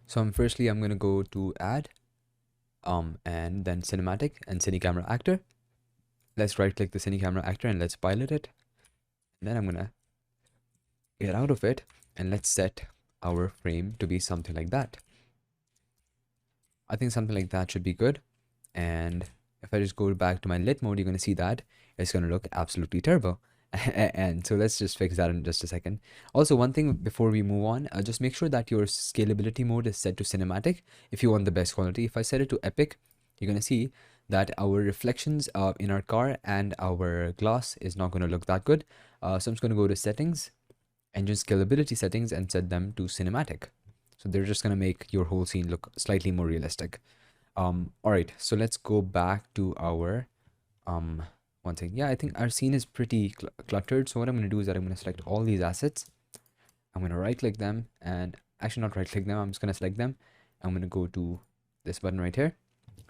So firstly, I'm going to go to add, and then cinematic and cine camera actor. Let's right click the cine camera actor and let's pilot it. And then I'm going to get out of it and let's set our frame to be something like that. I think something like that should be good. And if I just go back to my lit mode, you're going to see that it's going to look absolutely terrible. And so let's just fix that in just a second. Also, one thing before we move on, just make sure that your scalability mode is set to cinematic if you want the best quality. If I set it to epic, you're going to see that our reflections in our car and our glass is not going to look that good. So I'm just going to go to settings, engine scalability settings, and set them to cinematic. So they're just going to make your whole scene look slightly more realistic. All right, so let's go back to our one thing. Yeah, I think our scene is pretty cluttered. So what I'm going to do is that I'm going to select all these assets. I'm going to right click them, and actually not right click them. I'm just going to select them. I'm going to go to this button right here,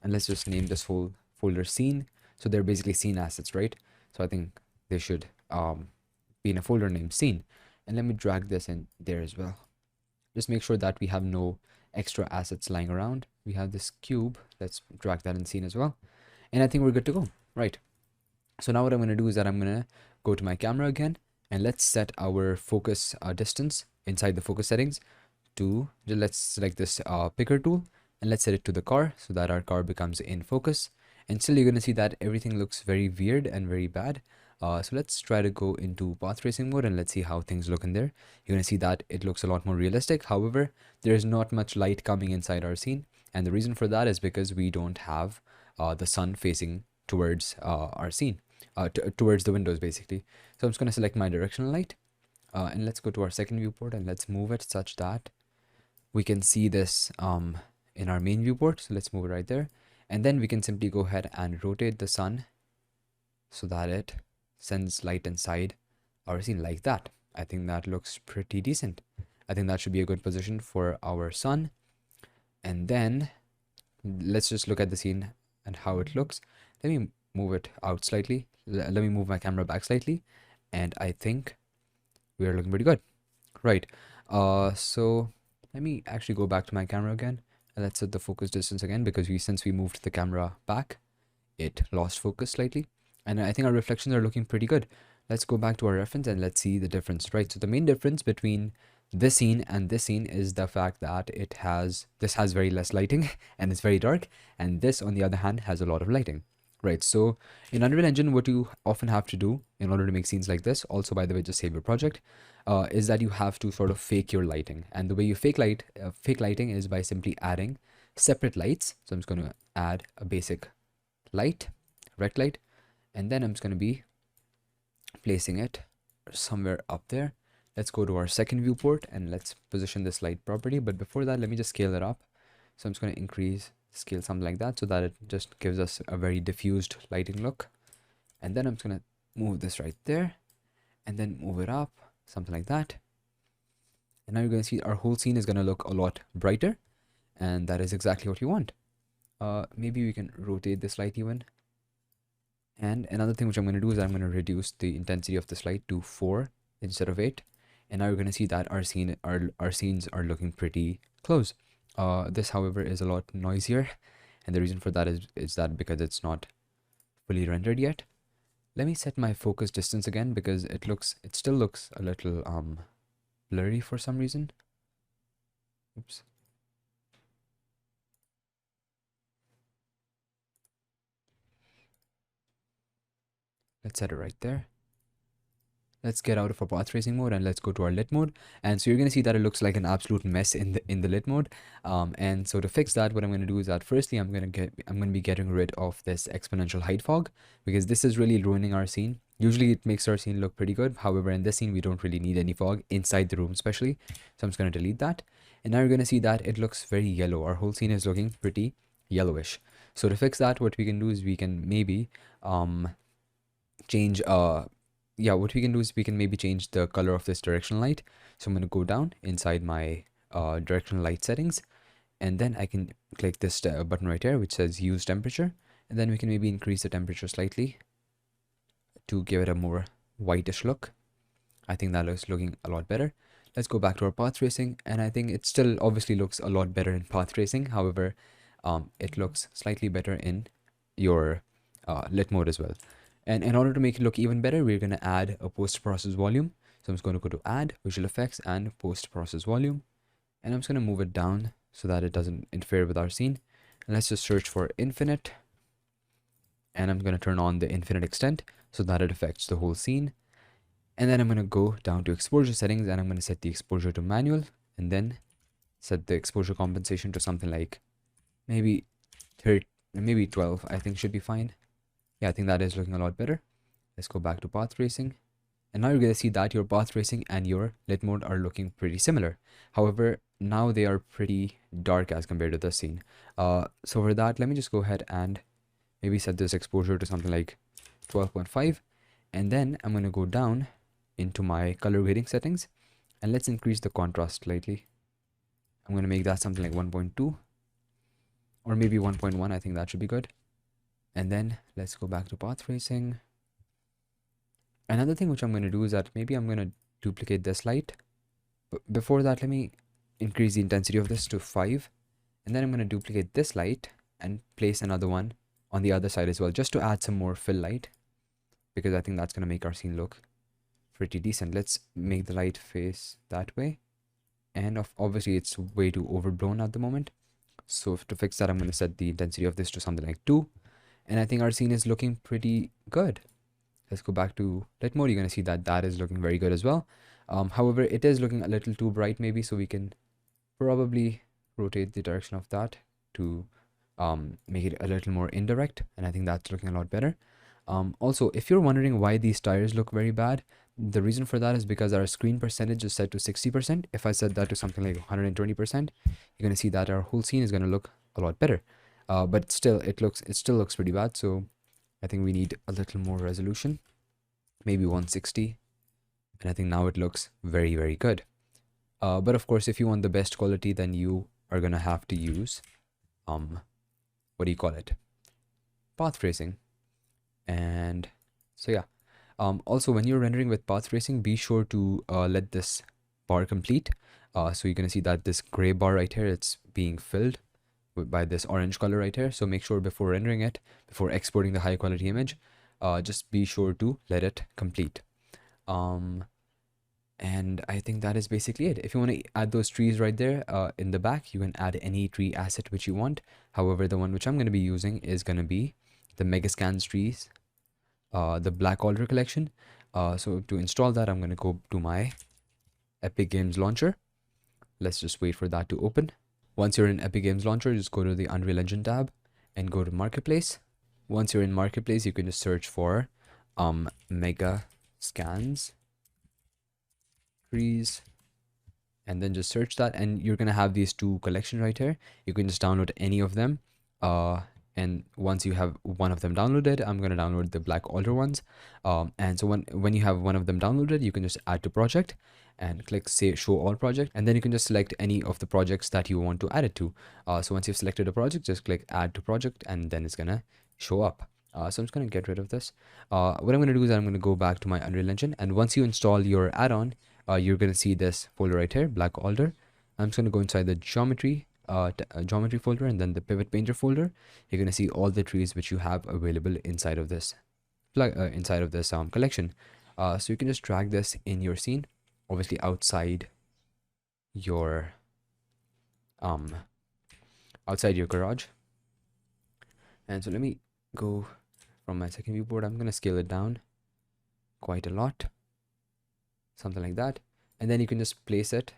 and let's just name this whole folder scene. So they're basically scene assets, right? So I think they should be in a folder named scene. And let me drag this in there as well. Just make sure that we have no extra assets lying around. We have this cube. Let's drag that in scene as well. And I think we're good to go. Right. So now what I'm going to do is that I'm going to go to my camera again, and let's set our focus distance inside the focus settings to, let's select this picker tool, and let's set it to the car so that our car becomes in focus. And still you're going to see that everything looks very weird and very bad. So let's try to go into path tracing mode and let's see how things look in there. You're going to see that it looks a lot more realistic. However, there is not much light coming inside our scene. And the reason for that is because we don't have the sun facing towards our scene, towards the windows basically. So I'm just going to select my directional light, and let's go to our second viewport and let's move it such that we can see this in our main viewport. So let's move it right there. And then we can simply go ahead and rotate the sun so that it sends light inside our scene like that. I think that looks pretty decent. I think that should be a good position for our sun. And then let's just look at the scene and how it looks. Let me move it out slightly. Let me move my camera back slightly. And I think we are looking pretty good. Right. So let me actually go back to my camera again. And let's set the focus distance again, because since we moved the camera back, it lost focus slightly. And I think our reflections are looking pretty good. Let's go back to our reference and let's see the difference, right? So the main difference between this scene and this scene is the fact that this has very less lighting and it's very dark, and this on the other hand has a lot of lighting, right? So in Unreal Engine, what you often have to do in order to make scenes like this, also by the way, just save your project, is that you have to sort of fake your lighting. And the way you fake lighting is by simply adding separate lights. So I'm just going to add a basic light, rect light, and then I'm just going to be placing it somewhere up there. Let's go to our second viewport and let's position this light properly. But before that, let me just scale it up. So I'm just going to increase the scale something like that so that it just gives us a very diffused lighting look. And then I'm just going to move this right there and then move it up, something like that. And now you're going to see our whole scene is going to look a lot brighter, and that is exactly what you want. Maybe we can rotate this light even. And another thing which I'm going to do is I'm going to reduce the intensity of this light to 4 instead of 8. And now you're going to see that our scenes are looking pretty close. This, however, is a lot noisier, and the reason for that is that because it's not fully rendered yet. Let me set my focus distance again, because it still looks a little blurry for some reason. Oops. Let's set it right there. Let's get out of our path tracing mode and let's go to our lit mode. And so you're going to see that it looks like an absolute mess in the lit mode. And so to fix that, what I'm going to do is that firstly, I'm going to be getting rid of this exponential height fog, because this is really ruining our scene. Usually it makes our scene look pretty good. However, in this scene, we don't really need any fog inside the room, especially. So I'm just going to delete that. And now you're going to see that it looks very yellow. Our whole scene is looking pretty yellowish. So to fix that, what we can do is we can maybe change what we can do is we can maybe change the color of this directional light. So I'm going to go down inside my directional light settings, and then I can click this button right here which says use temperature, and then we can maybe increase the temperature slightly to give it a more whitish look. I think that looks looking a lot better. let's go back to our path tracing, and I think it still obviously looks a lot better in path tracing. However, it looks slightly better in your lit mode as well. And in order to make it look even better, we're going to add a post-process volume. So I'm just going to go to add visual effects and post-process volume, and I'm just going to move it down so that it doesn't interfere with our scene. And let's just search for infinite, and I'm going to turn on the infinite extent so that it affects the whole scene. And then I'm going to go down to exposure settings, and I'm going to set the exposure to manual, and then set the exposure compensation to something like maybe 30, maybe 12, I think should be fine. Yeah, I think that is looking a lot better. Let's go back to path tracing. And now you're going to see that your path tracing and your lit mode are looking pretty similar. However, now they are pretty dark as compared to the scene. So for that, let me just go ahead and maybe set this exposure to something like 12.5. And then I'm going to go down into my color grading settings, and let's increase the contrast slightly. I'm going to make that something like 1.2 or maybe 1.1. I think that should be good. And then let's go back to path tracing. Another thing which I'm going to do is that maybe I'm going to duplicate this light. But before that, let me increase the intensity of this to 5. And then I'm going to duplicate this light and place another one on the other side as well, just to add some more fill light, because I think that's going to make our scene look pretty decent. Let's make the light face that way. And obviously it's way too overblown at the moment. So to fix that, I'm going to set the intensity of this to something like 2. And I think our scene is looking pretty good. Let's go back to lit mode. You're going to see that that is looking very good as well. However, it is looking a little too bright maybe, so we can probably rotate the direction of that to make it a little more indirect, and I think that's looking a lot better. Also, if you're wondering why these tires look very bad, the reason for that is because our screen percentage is set to 60%. If I set that to something like 120%, you're going to see that our whole scene is going to look a lot better. But still, it still looks pretty bad, so I think we need a little more resolution, maybe 160, and I think now it looks very, very good. But of course, if you want the best quality, then you are gonna have to use what do you call it, path tracing. And so yeah, also when you're rendering with path tracing, be sure to let this bar complete. So you're gonna see that this gray bar right here, it's being filled by this orange color right here. So make sure before rendering it, before exporting the high quality image, just be sure to let it complete. And I think that is basically it. If you want to add those trees right there in the back, you can add any tree asset which you want. However, the one which I'm going to be using is going to be the Megascans trees, the Black Alder collection. So to install that, I'm going to go to my Epic Games Launcher. Let's just wait for that to open. Once you're in Epic Games Launcher, just go to the Unreal Engine tab and go to Marketplace. Once you're in Marketplace, you can just search for Megascans trees, and then just search that, and you're gonna have these two collections right here. You can just download any of them, and once you have one of them downloaded, I'm gonna download the Black Alder ones. And so when you have one of them downloaded, you can just add to project and click say show all project, and then you can just select any of the projects that you want to add it to. So once you've selected a project, just click add to project, and then it's gonna show up. So I'm just gonna get rid of this. What I'm gonna do is I'm gonna go back to my Unreal Engine, and once you install your add-on, you're gonna see this folder right here, Black Alder. I'm just gonna go inside the geometry geometry folder, and then the pivot painter folder. You're gonna see all the trees which you have available inside of this collection. So you can just drag this in your scene, obviously outside your garage. And so let me go from my second viewport. I'm gonna scale it down quite a lot, something like that, and then you can just place it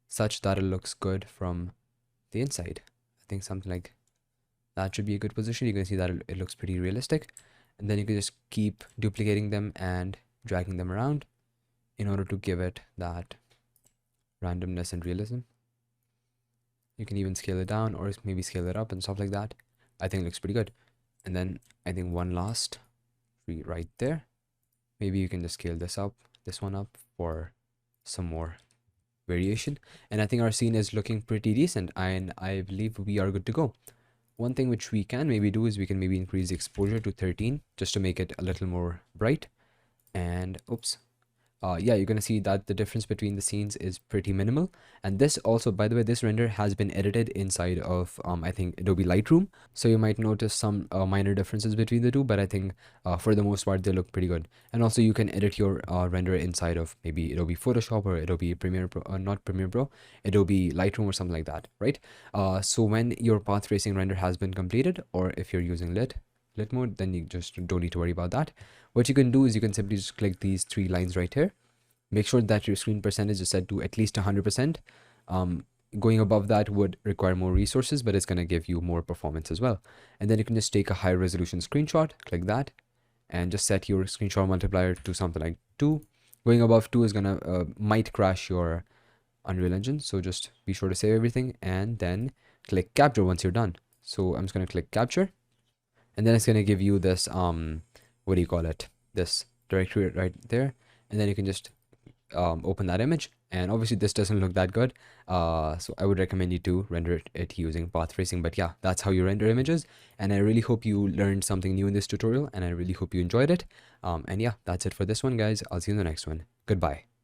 such that it looks good from the inside. I think something like that should be a good position. You can see that it looks pretty realistic, and then you can just keep duplicating them and dragging them around in order to give it that randomness and realism. You can even scale it down or maybe scale it up and stuff like that. I think it looks pretty good. And then I think one last tree right there. Maybe you can just scale this one up for some more variation. And I think our scene is looking pretty decent, and I believe we are good to go. One thing which we can maybe do is we can maybe increase the exposure to 13 just to make it a little more bright. And oops, yeah, you're gonna see that the difference between the scenes is pretty minimal. And this also, by the way, this render has been edited inside of I think Adobe Lightroom. So you might notice some minor differences between the two, but I think for the most part they look pretty good. And also you can edit your render inside of maybe Adobe Photoshop or Adobe Premiere Pro, not Premiere Pro, Adobe Lightroom or something like that, right? So when your path tracing render has been completed, or if you're using lit mode, then you just don't need to worry about that. What you can do is you can simply just click these three lines right here. Make sure that your screen percentage is set to at least 100%. Going above that would require more resources, but it's going to give you more performance as well. And then you can just take a high resolution screenshot, click that, and just set your screenshot multiplier to something like 2. Going above 2 is going to might crash your Unreal Engine. So just be sure to save everything and then click capture once you're done. So I'm just going to click capture, and then it's going to give you this, what do you call it? This directory right there. And then you can just open that image, and obviously this doesn't look that good, so I would recommend you to render it using path tracing. But yeah, that's how you render images, and I really hope you learned something new in this tutorial, and I really hope you enjoyed it. And yeah, that's it for this one, guys. I'll see you in the next one. Goodbye.